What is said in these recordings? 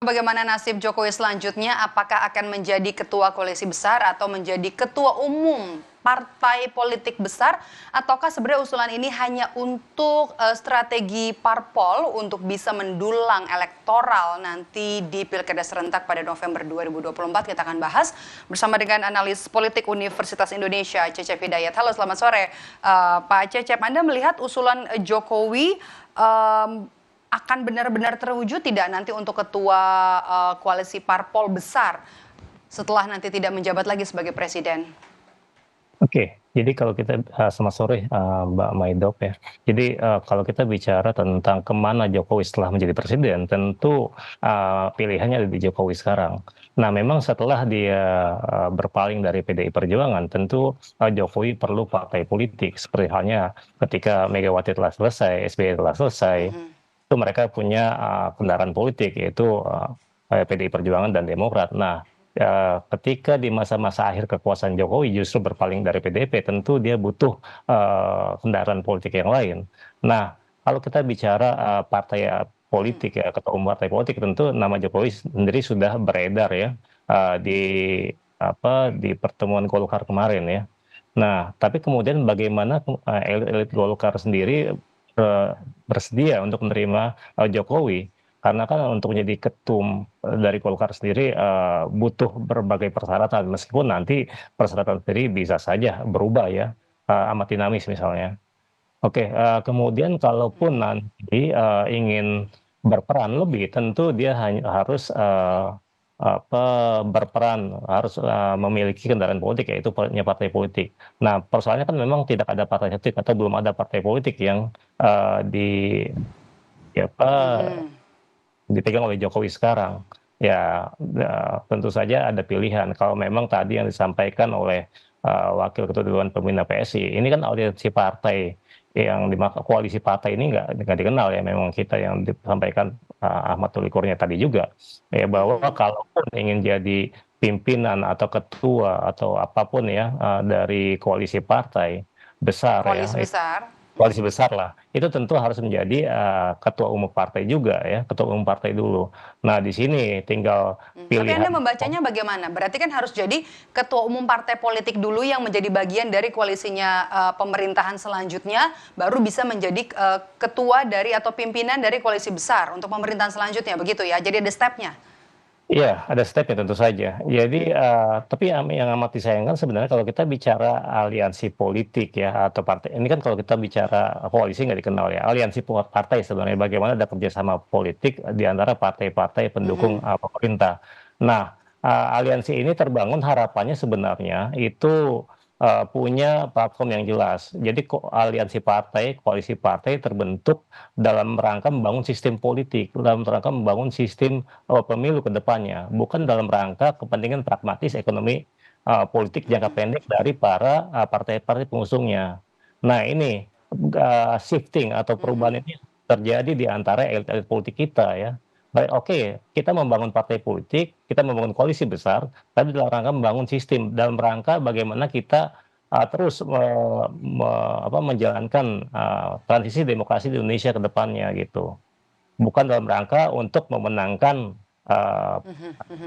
Bagaimana nasib Jokowi selanjutnya? Apakah akan menjadi ketua koalisi besar atau menjadi ketua umum partai politik besar? Ataukah sebenarnya usulan ini hanya untuk strategi parpol untuk bisa mendulang elektoral nanti di Pilkada serentak pada November 2024? Kita akan bahas bersama dengan analis politik Universitas Indonesia, Cecep Hidayat. Halo, selamat sore. Pak Cecep, Anda melihat usulan Jokowi akan benar-benar terwujud tidak nanti untuk ketua koalisi parpol besar setelah nanti tidak menjabat lagi sebagai presiden? Oke, jadi kalau kita selamat sore Mbak Maidop ya. Jadi kalau kita bicara tentang kemana Jokowi setelah menjadi presiden, tentu pilihannya ada di Jokowi sekarang. Nah, memang setelah dia berpaling dari PDI Perjuangan, tentu Jokowi perlu partai politik. Seperti halnya ketika Megawati telah selesai, SBY telah selesai, itu mereka punya kendaraan politik yaitu PDI Perjuangan dan Demokrat. Nah, ketika di masa-masa akhir kekuasaan Jokowi justru berpaling dari PDIP, tentu dia butuh kendaraan politik yang lain. Nah, kalau kita bicara partai politik ya, ketua umum partai politik, tentu nama Jokowi sendiri sudah beredar ya di di pertemuan Golkar kemarin ya. Nah, tapi kemudian bagaimana elit-elit Golkar sendiri bersedia untuk menerima Jokowi? Karena kan untuk menjadi ketum dari Golkar sendiri butuh berbagai persyaratan, meskipun nanti persyaratan sendiri bisa saja berubah ya, amat dinamis misalnya. Oke, kemudian kalaupun nanti ingin berperan lebih, tentu dia harus berperan, harus memiliki kendaraan politik, yaitu punya partai politik. Nah, persoalannya kan memang tidak ada partai politik atau belum ada partai politik yang di ya, dipegang oleh Jokowi sekarang. Ya, tentu saja ada pilihan. Kalau memang tadi yang disampaikan oleh Wakil Ketua Dewan Pembina PSI, ini kan aliansi partai yang koalisi partai ini nggak dikenal ya. Memang kita yang disampaikan Ahmad Doli Kurnia tadi juga, ya bahwa kalaupun ingin jadi pimpinan atau ketua atau apapun ya dari koalisi partai besar ya, Koalisi besar. koalisi besar lah, itu tentu harus menjadi ketua umum partai juga ya, ketua umum partai dulu. Nah, di sini tinggal Tapi Anda pilihan. membacanya bagaimana? Berarti kan harus jadi ketua umum partai politik dulu yang menjadi bagian dari koalisinya pemerintahan selanjutnya, baru bisa menjadi ketua dari atau pimpinan dari koalisi besar untuk pemerintahan selanjutnya, begitu ya? Jadi ada stepnya. Iya, ada stepnya tentu saja. Jadi, tapi yang amat disayangkan sebenarnya kalau kita bicara aliansi politik ya, atau partai, ini kan kalau kita bicara koalisi nggak dikenal ya, aliansi partai sebenarnya bagaimana ada kerjasama politik di antara partai-partai pendukung pemerintah. Nah, aliansi ini terbangun harapannya sebenarnya itu punya platform yang jelas. Jadi aliansi partai, koalisi partai terbentuk dalam rangka membangun sistem politik, dalam rangka membangun sistem pemilu ke depannya, bukan dalam rangka kepentingan pragmatis ekonomi politik jangka pendek dari para partai-partai pengusungnya. Nah, ini shifting atau perubahan ini terjadi di antara elit-elit politik kita ya. Baik, oke, kita membangun partai politik, kita membangun koalisi besar, tapi dalam rangka membangun sistem, dalam rangka bagaimana kita terus menjalankan transisi demokrasi di Indonesia ke depannya gitu. Bukan dalam rangka untuk memenangkan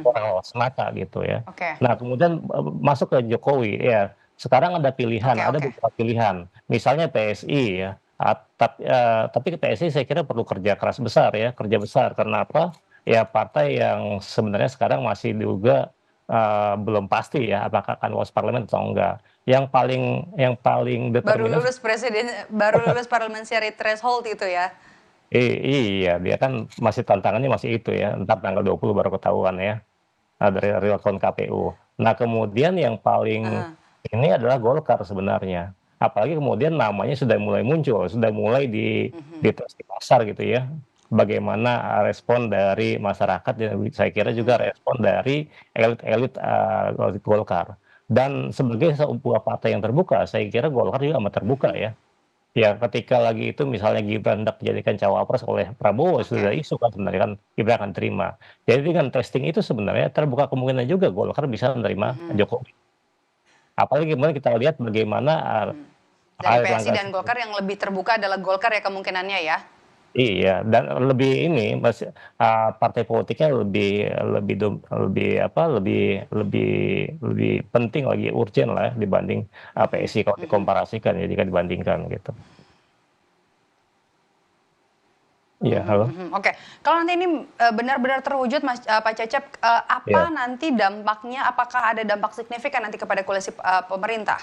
orang semata gitu ya. Oke, Nah, kemudian masuk ke Jokowi ya. Sekarang ada pilihan, oke, ada oke. beberapa pilihan. Misalnya PSI ya. Tapi ke PSI saya kira perlu kerja keras besar ya, kerja besar. Karena apa? Ya partai yang sebenarnya sekarang masih juga belum pasti ya apakah akan lolos parlemen atau enggak. Yang paling determinan. Baru lulus parliamentary threshold itu ya. Iya, dia kan masih tantangannya masih itu ya, entar tanggal 20 baru ketahuan ya, dari real count KPU. Nah, kemudian yang paling Heeh. ini adalah Golkar sebenarnya. Apalagi kemudian namanya sudah mulai muncul, sudah mulai di tes di pasar gitu ya. Bagaimana respon dari masyarakat dan saya kira juga respon dari elit-elit Golkar. Dan sebagai sebuah partai yang terbuka, saya kira Golkar juga amat terbuka ya. Ya, ketika lagi itu misalnya Gibran hendak dijadikan cawapres oleh Prabowo, sudah Oke. isu kan sebenarnya kan Gibran akan terima. Jadi dengan testing itu sebenarnya terbuka kemungkinan juga Golkar bisa menerima Jokowi. Apalagi kemudian kita lihat bagaimana Dari PSI Airlangga. dan Golkar yang lebih terbuka adalah Golkar ya kemungkinannya ya. Iya, dan lebih ini partai politiknya lebih lebih lebih apa, lebih lebih penting lagi, urgent lah ya dibanding, Mhm, PSI kalau mhm. dikomparasikan ya, jika dibandingkan gitu. Iya, Mhm, halo? mhm, oke. Kalau nanti ini, benar-benar terwujud Pak Cecep, apa Iya. nanti dampaknya? Apakah ada dampak signifikan nanti kepada koalisi, pemerintah?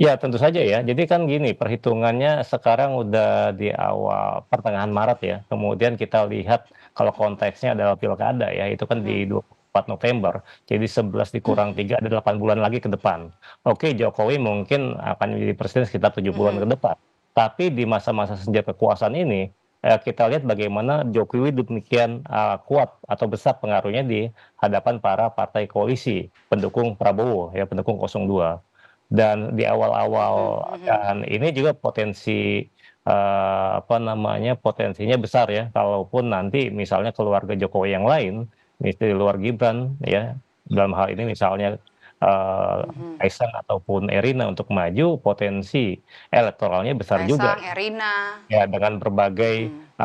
Ya tentu saja ya. Jadi kan gini, perhitungannya sekarang udah di awal pertengahan Maret ya, kemudian kita lihat kalau konteksnya adalah pilkada ya, itu kan Mhm, di 24 November, jadi 11 dikurang 3 ada 8 bulan lagi ke depan. Oke, Jokowi mungkin akan menjadi presiden sekitar 7 bulan mhm. ke depan, tapi di masa-masa senjata kekuasaan ini, kita lihat bagaimana Jokowi demikian, kuat atau besar pengaruhnya di hadapan para partai koalisi pendukung Prabowo ya, pendukung 02. Dan di Mhm, awal-awal mhm. dan ini juga potensi, apa namanya, potensinya besar ya, kalaupun nanti misalnya keluarga Jokowi yang lain, di luar Gibran ya, dalam hal ini misalnya, Mhm. Kaisang ataupun Erina untuk maju, potensi elektoralnya besar juga Kaisang, Erina. ya, dengan berbagai, Mhm,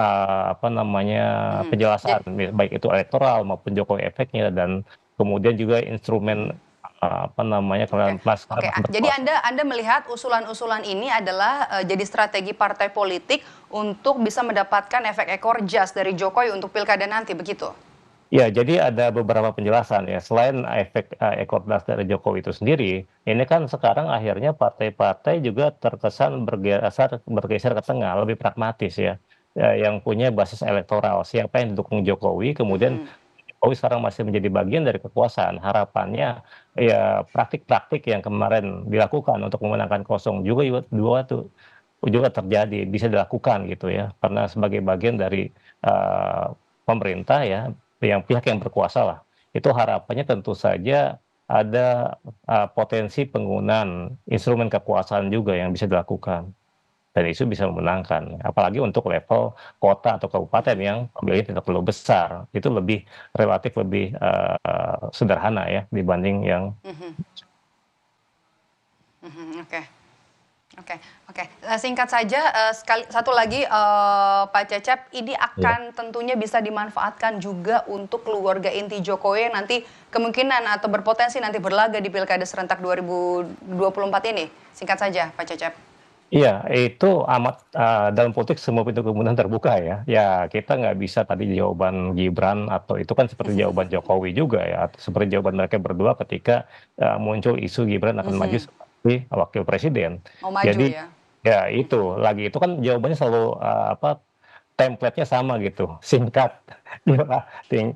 apa namanya, mhm. penjelasan, baik itu elektoral maupun Jokowi efeknya dan kemudian juga instrumen, Mhm. apa namanya, Oke, karena sekarang oke. masih Jadi berkuasa. Anda melihat usulan-usulan ini adalah, jadi strategi partai politik untuk bisa mendapatkan efek ekor jas dari Jokowi untuk pilkada nanti, begitu? Ya, jadi ada beberapa penjelasan ya, selain efek, ekor das dari Jokowi itu sendiri, ini kan sekarang akhirnya partai-partai juga terkesan bergeser ke tengah, lebih pragmatis ya, yang punya basis elektoral. Siapa yang didukung Jokowi, kemudian Mhm, Jokowi sekarang masih menjadi bagian dari kekuasaan. Harapannya ya praktik-praktik yang kemarin dilakukan untuk memenangkan kosong juga juga dua tuh juga terjadi, bisa dilakukan gitu ya. Karena sebagai bagian dari, pemerintah ya, yang pihak yang berkuasa lah, itu harapannya tentu saja ada, potensi penggunaan instrumen kekuasaan juga yang bisa dilakukan, dan itu bisa memenangkan. Apalagi untuk level kota atau kabupaten mhm, yang pemilihnya tidak terlalu besar, itu lebih relatif lebih, sederhana ya dibanding yang mhm, mhm, oke. Oke, oke. Singkat saja, satu lagi, Pak Cecep, ini ya. akan tentunya bisa dimanfaatkan juga untuk keluarga inti Jokowi yang nanti kemungkinan atau berpotensi nanti berlaga di Pilkada serentak 2024 ini? Singkat saja, Pak Cecep. Iya, itu amat, dalam politik semua pintu kemungkinan terbuka ya. Ya kita nggak bisa tadi jawaban Gibran atau itu kan seperti jawaban Jokowi juga ya, atau seperti jawaban mereka berdua ketika, muncul isu Gibran akan maju Mhm, sebagai wakil presiden. mau maju Jadi, ya? ya itu, Mhm, lagi itu kan jawabannya selalu, apa, template-nya sama gitu, singkat, iya,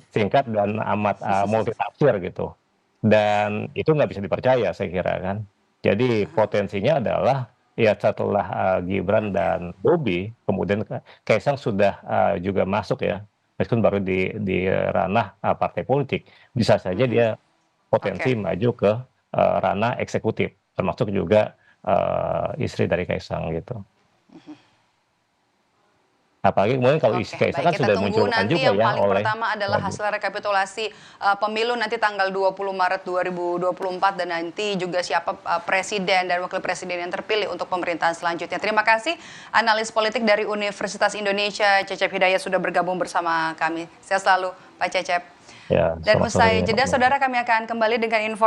singkat dan amat, multitafsir gitu. Dan itu nggak bisa dipercaya saya kira kan. Jadi potensinya adalah, ya setelah, Gibran oke, dan Bobi, kemudian Kaisang sudah, juga masuk ya, meskipun baru di ranah, partai politik, bisa saja mhm, dia potensi oke. maju ke, ranah eksekutif, termasuk juga, istri dari Kaisang gitu. Apalagi kemudian kalau istri Oke, Kaisang baik, kan kita sudah tunggu dimunculkan nanti juga yang ya paling oleh pertama adalah waduh, hasil rekapitulasi pemilu nanti tanggal 20 Maret 2024 dan nanti juga siapa presiden dan wakil presiden yang terpilih untuk pemerintahan selanjutnya. Terima kasih analis politik dari Universitas Indonesia Cecep Hidayat sudah bergabung bersama kami. Sehat selalu Pak Cecep. ya Dan selamat sore usai Pak jeda Beni. saudara kami akan kembali dengan info